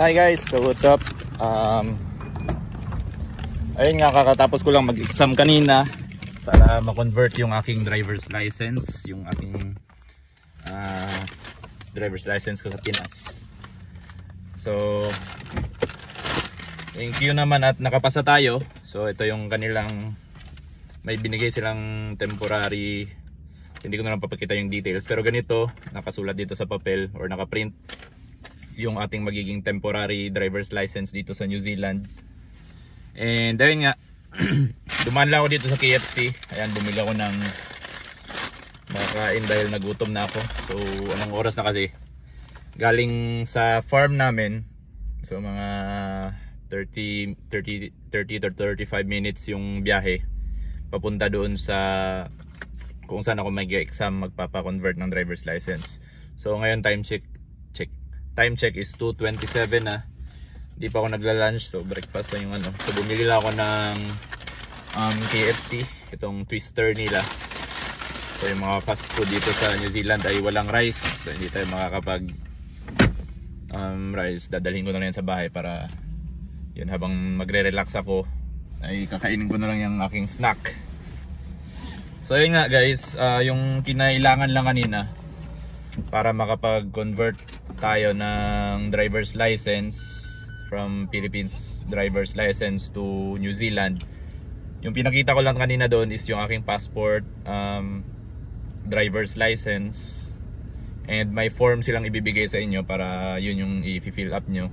Hi guys, so what's up? Ayun nga, kakatapos ko lang mag-exam kanina para ma-convert yung aking driver's license, yung aking driver's license ko sa Pinas. So thank you naman at nakapasa tayo. So ito yung kanilang, may binigay silang temporary, hindi ko na lang papakita yung details, pero ganito, nakasulat dito sa papel or nakaprint yung ating magiging temporary driver's license dito sa New Zealand. And ayun nga, dumaan lang ako dito sa KFC. Ayan, bumili ako ng makain dahil nagutom na ako. So anong oras na kasi? Galing sa farm namin, so mga 30 to 35 minutes yung biyahe papunta doon sa kung saan ako mag-exam, magpapa-convert ng driver's license. So ngayon time check is 2:27 na. Hindi pa ako nagla-lunch, so breakfast lang yung ano. So bumili lang ako ng KFC, itong twister nila. So yung mga fast food dito sa New Zealand ay walang rice, so hindi tayo makakapag rice. Dadalhin ko na lang yan sa bahay para yun, habang magre-relax ako ay kakainin ko na lang yung aking snack. So yun nga guys, yung kinailangan lang kanina para makapag-convert tayo ng driver's license from Philippines driver's license to New Zealand. Yung pinakita ko lang kanina doon is yung aking passport, driver's license, and may form silang ibibigay sa inyo para yun yung i-fill up nyo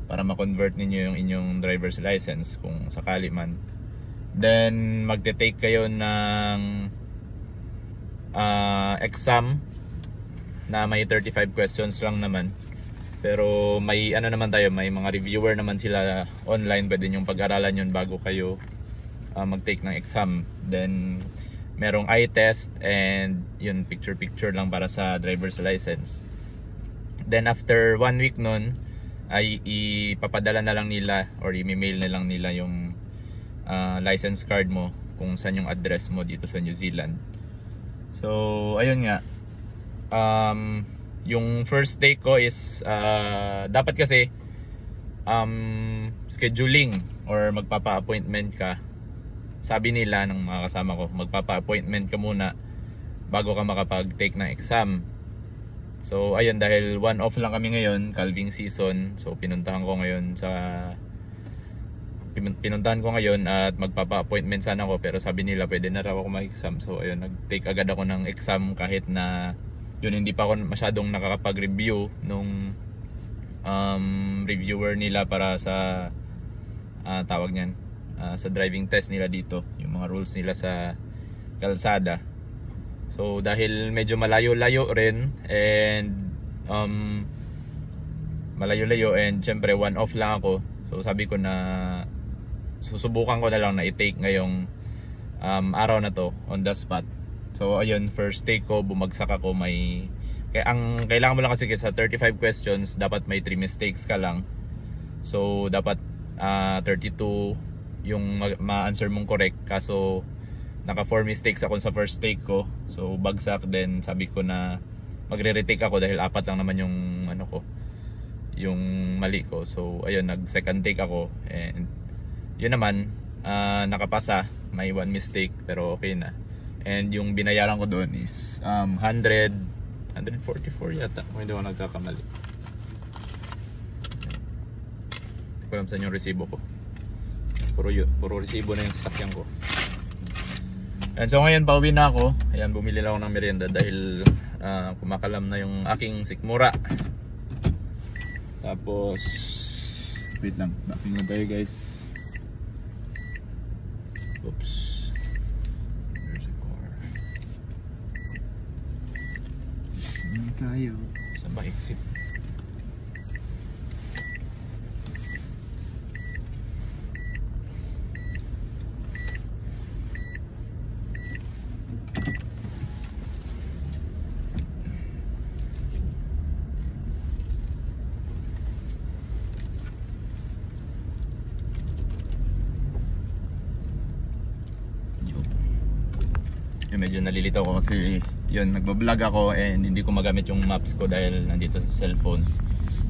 para ma-convert ninyo yung inyong driver's license kung sakali man. Then magte-take kayo ng exam na may 35 questions lang naman. Pero may ano naman tayo, may mga reviewer naman sila online, pwede nyong pag-aralan yun bago kayo mag-take ng exam. Then merong eye test and yun, picture lang para sa driver's license. Then after 1 week nun ay ipapadala na lang nila or i-mail na lang nila yung license card mo kung saan yung address mo dito sa New Zealand. So ayun nga, yung first day ko is dapat kasi scheduling or magpapa-appointment ka. Sabi nila ng mga kasama ko, magpapa-appointment ka muna bago ka makapag-take ng exam. So ayun, dahil one off lang kami ngayon, calving season, so pinuntahan ko ngayon at magpapa-appointment sana ako, pero sabi nila pwede na raw ako mag-exam. So ayun, nag-take agad ako ng exam kahit na yun, hindi pa ako masyadong nakakapag-review nung reviewer nila para sa tawag niyan, sa driving test nila dito, yung mga rules nila sa kalsada. So dahil medyo malayo-layo rin and syempre one off lang ako, so sabi ko na susubukan ko na lang na i-take ngayong araw na to on the spot. So ayun, first take ko, bumagsak ako. Ang kailangan mo lang kasi sa 35 questions dapat may 3 mistakes ka lang. So dapat 32 yung ma-answer mong correct, kaso naka 4 mistakes ako sa first take ko. So bagsak, then sabi ko na magre-retake ako dahil 4 lang naman yung ano ko, yung mali ko. So ayun, nag second take ako and yun naman, nakapasa, may 1 mistake pero okay na. And yung binayaran ko doon is 144 yata, kung hindi ako nagkakamali. Hindi ko alam saan yung resibo ko. Puro resibo na yung sasakyan ko. And so ngayon pauwi na ako. Ayan, bumili lang ako ng merienda dahil kumakalam na yung aking sikmura. Tapos wait lang, backing na tayo guys. Oops. Tayo sa exit. Medyo nalilito ko kasi yun, nagbablog ako and hindi ko magamit yung maps ko dahil nandito sa cellphone.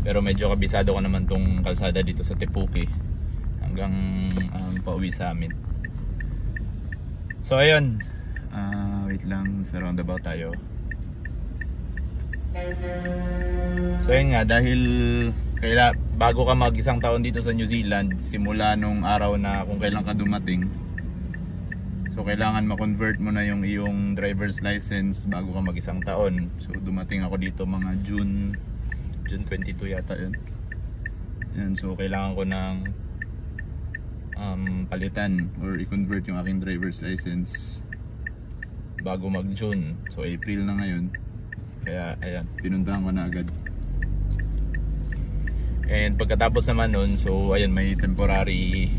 Pero medyo kabisado ko naman tong kalsada dito sa Tepuki hanggang pauwi sa amin. So ayun, wait lang, sa roundabout tayo. So ayun nga, dahil bago ka mag isang taon dito sa New Zealand, simula nung araw na kung kailan ka dumating, so kailangan ma-convert mo na yung iyong driver's license bago ka mag isang taon. So dumating ako dito mga June 22 yata yun. Yan, so kailangan ko ng palitan or i-convert yung aking driver's license bago mag June. So April na ngayon, kaya ayan, pinuntahan ko na agad. And pagkatapos naman nun, so ayun, may temporary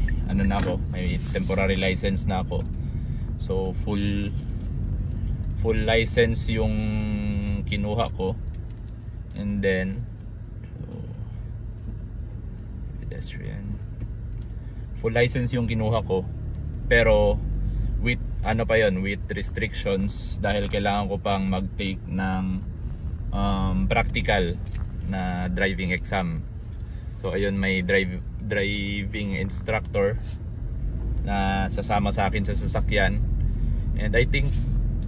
may temporary license na ako. So full license yung kinuha ko. And then pedestrian, full license yung kinuha ko, pero with with restrictions dahil kailangan ko pang mag-take ng practical na driving exam. So ayun, may driving instructor na sasama sa akin sa sasakyan, and I think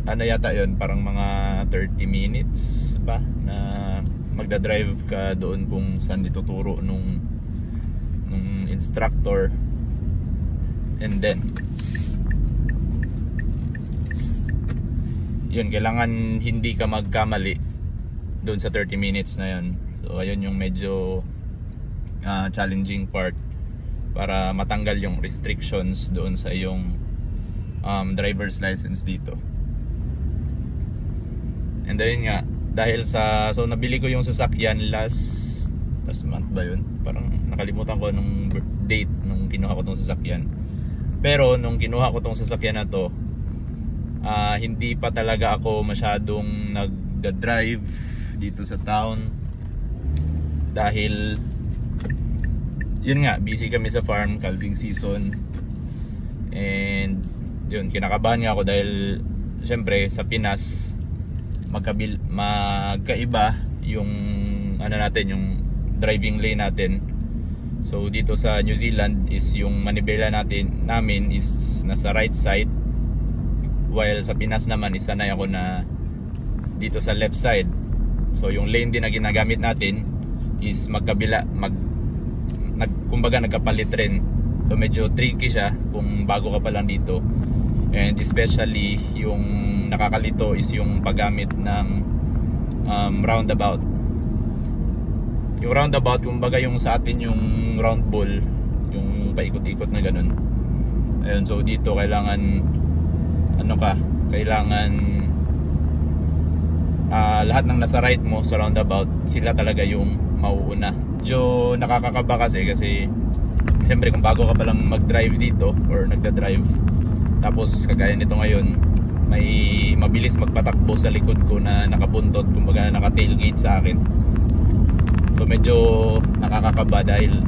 yata yun, parang mga 30 minutes ba na magdadrive ka doon kung saan ituturo nung instructor. And then yun, kailangan hindi ka magkamali doon sa 30 minutes na yun. So ayun yung medyo challenging part para matanggal yung restrictions doon sa iyong driver's license dito. And then nga, dahil so nabili ko yung sasakyan last month ba yun? Parang nakalimutan ko nung date nung kinuha ko tong sasakyan. Pero nung kinuha ko tong sasakyan na to, hindi pa talaga ako masyadong nagda-drive dito sa town dahil yun nga, busy kami sa farm, calving season. And yun, kinakabahan nga ako dahil syempre sa Pinas magkaiba yung yung driving lane natin. So dito sa New Zealand is yung manibela namin is nasa right side, while sa Pinas naman is sanay ako na dito sa left side. So yung lane din na ginagamit natin is magkabila, kumbaga nagkapalit rin. So medyo tricky siya kung bago ka pa lang dito. And especially yung nakakalito is yung paggamit ng roundabout. Yung roundabout, kumbaga yung sa atin yung round ball, yung paikot-ikot na ganun. Ayun, so dito kailangan lahat ng nasa right mo sa roundabout, sila talaga yung mauuna. Medyo nakakakaba kasi siyempre kung bago ka palang mag-drive dito or nagda-drive, tapos kagaya nito ngayon, may mabilis magpatakbo sa likod ko na nakabuntot, kumbaga naka-tailgate sa akin. So medyo nakakakaba dahil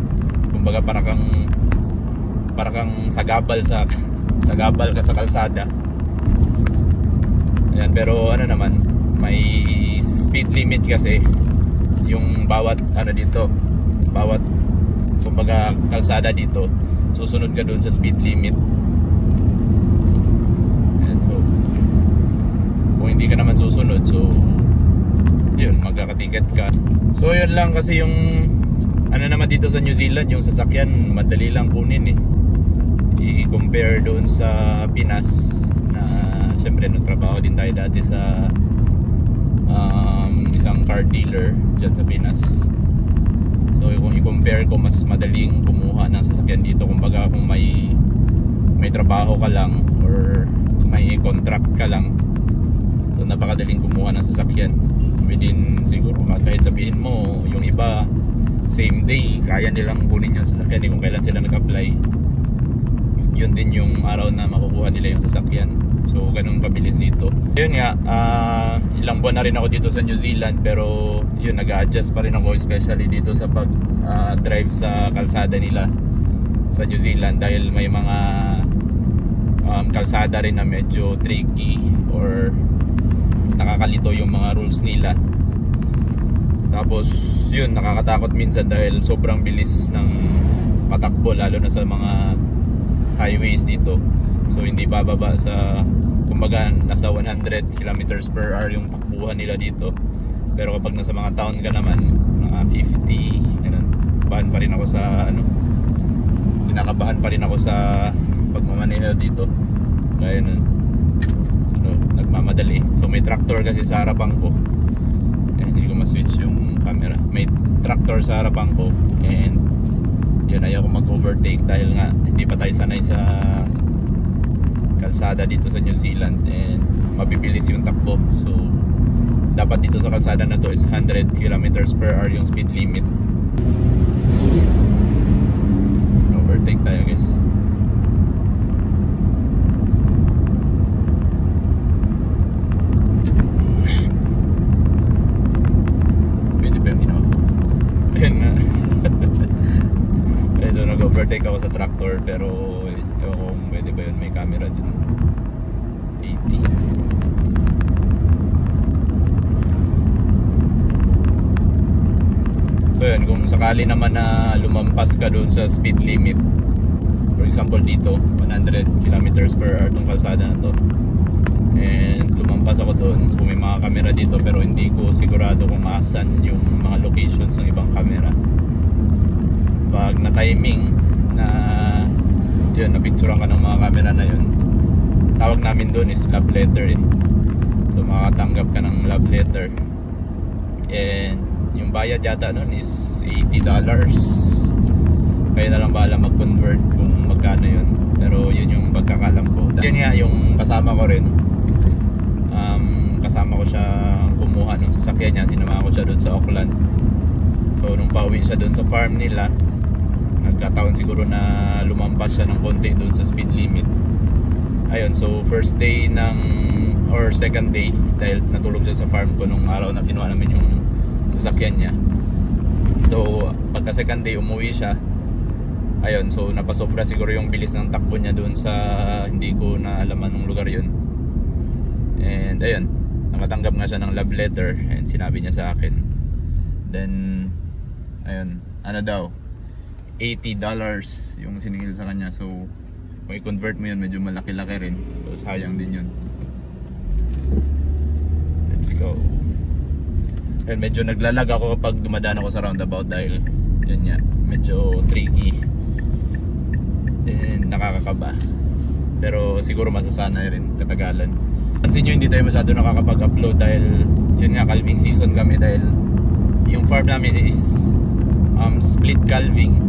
kumbaga para kang sagabal ka sa kalsada. Ayan, pero naman, may speed limit kasi yung bawat kumbaga kalsada dito, susunod ka dun sa speed limit. And so kung hindi ka naman susunod, so yun, magkakatiket ka. So yun lang, kasi yung naman dito sa New Zealand, yung sasakyan madali lang kunin i-compare doon sa Pinas na syempre nagtrabaho din tayo dati sa isang car dealer dyan sa Pinas. So kung i-compare ko, mas madaling kumuha ng sasakyan dito. Kumbaga kung may trabaho ka lang or may contract ka lang, so napakadaling kumuha ng sasakyan within, siguro kahit sabihin mo yung iba same day kaya nilang kunin yung sasakyan kung kailan sila nag-apply. Yun din yung araw na makukuha nila yung sasakyan. So ganun kabilis dito. Yun nga, ilang buwan na rin ako dito sa New Zealand, pero yun, nag-a-adjust pa rin ako, especially dito sa pag-drive sa kalsada nila sa New Zealand, dahil may mga kalsada rin na medyo tricky or nakakalito yung mga rules nila. Tapos yun, nakakatakot minsan dahil sobrang bilis ng patakbo, lalo na sa mga highways dito. So hindi bababa sa, kumbaga nasa 100 kilometers per hour yung takbuhan nila dito. Pero kapag nasa mga town ka naman, mga 50, ganun, bahan pa rin ako sa kinakabahan pa rin ako sa pagmamaneho dito. Kaya nun, nagmamadali. So may tractor kasi sa harapan ko. Hindi ko ma-switch yung camera. May tractor sa harapan ko, and yun, ayaw ko mag-overtake dahil nga hindi pa tayo sanay sa kalsada dito sa New Zealand, and mabibilis yung takbo. So dapat dito sa kalsada na to is 100 kilometers per hour yung speed limit. Overtake tayo, guys. Pwede ba yung ginawa ko? Ayan nga. So nag-overtake ako sa tractor, pero ewan ko kung pwede ba yun, may camera dyan. 80. So yun, kung sakali naman na lumampas ka doon sa speed limit, for example dito 100 kilometers per hour tong kalsada na to, and lumampas ako doon, so may mga camera dito pero hindi ko sigurado kung maasan yung mga locations ng ibang camera. Pag na timing na yun, napicturean ka ng mga camera na yun, tawag namin doon is love letter eh. So makatanggap ka ng love letter, and yung bayad yata nun is $80. Kaya na lang bahala mag-convert kung magkano yun, pero yun yung pagkakalam ko. Yun nga, yung kasama ko rin, kasama ko siya kumuha ng sasakyan niya, sinama ko siya dun sa Auckland. So nung pauwi siya dun sa farm nila, nagkataon siguro na lumampas siya ng konti dun sa speed limit. Ayun, so first day ng, or second day, dahil natulog siya sa farm ko nung araw na kinuha namin yung sasakyan niya. So pagka second day umuwi siya, ayun, so napasobra siguro yung bilis ng takbo niya doon sa hindi ko naalaman ng lugar yun. And ayun, nakatanggap nga siya ng love letter, and sinabi niya sa akin, then ayun, ano daw, $80 yung siningil sa kanya. So kung i-convert mo yun, medyo malaki-laki rin, so sayang din yun. Let's go. And medyo naglalag ako kapag dumadaan ako sa roundabout dahil yun nga, medyo tricky and nakakakaba, pero siguro masasanay rin katagalan. Pansin nyo, hindi tayo masyado nakakapag-upload dahil yun nga, calving season kami, dahil yung farm namin is split calving.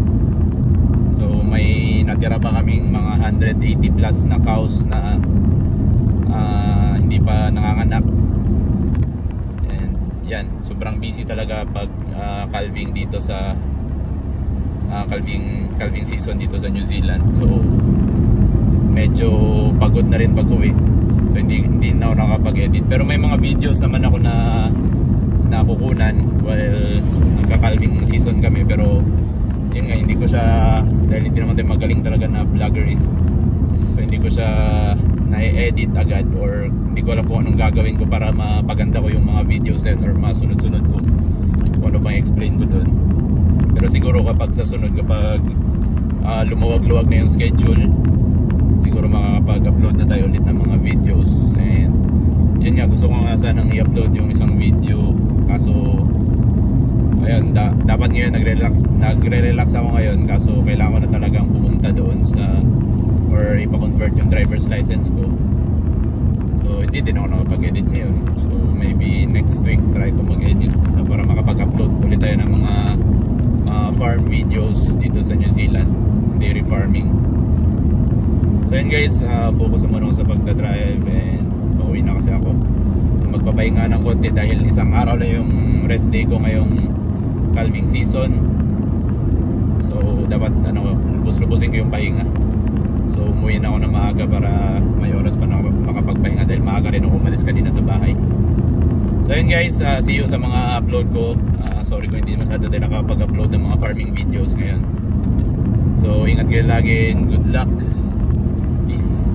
So may natira pa kaming mga 180 plus na cows na hindi pa nanganganak. Yan, sobrang busy talaga pag calving dito sa calving season dito sa New Zealand. So medyo pagod na rin pag uwi, so hindi na ako nakapag-edit, pero may mga videos naman ako na nakukunan while nagka-calving season kami. Pero yun nga, hindi ko siya, dahil hindi naman tayo magaling talaga na vloggerist, so hindi ko siya na-edit agad, or hindi ko alam kung anong gagawin ko para mapaganda ko yung mga videos na yun, or masunod-sunod ko kung ano bang explain ko doon. Pero siguro kapag sa sunod, kapag lumuwag-luwag na yung schedule, siguro makakapag-upload na tayo ulit ng mga videos. And yun nga, gusto ko nga sanang i-upload yung isang video, kaso ayun, dapat ngayon nagre-relax ako ngayon, kaso kailangan ko na talagang pumunta doon sa, or ipa-convert yung driver's license ko. So hindi din ako nakapag-edit ngayon, so maybe next week try ko mag-edit, so, para makapag-upload ulit tayo ng mga farm videos dito sa New Zealand, dairy farming. So yun guys, focus muna ako sa pagdadrive, and pauwi na kasi ako. Magpapahinga ng konti dahil isang araw lang yung rest day ko ngayong calving season. So dapat lubos-lubosin ko yung pahinga. So umuwi na ako na maaga para may oras pa na makapagpahinga, dahil maaga rin ako umalis kanina sa bahay. So yun guys, see you sa mga upload ko. Sorry kung hindi masyado tayo nakapag-upload ng mga farming videos ngayon. So ingat kayo lagi, and good luck. Peace.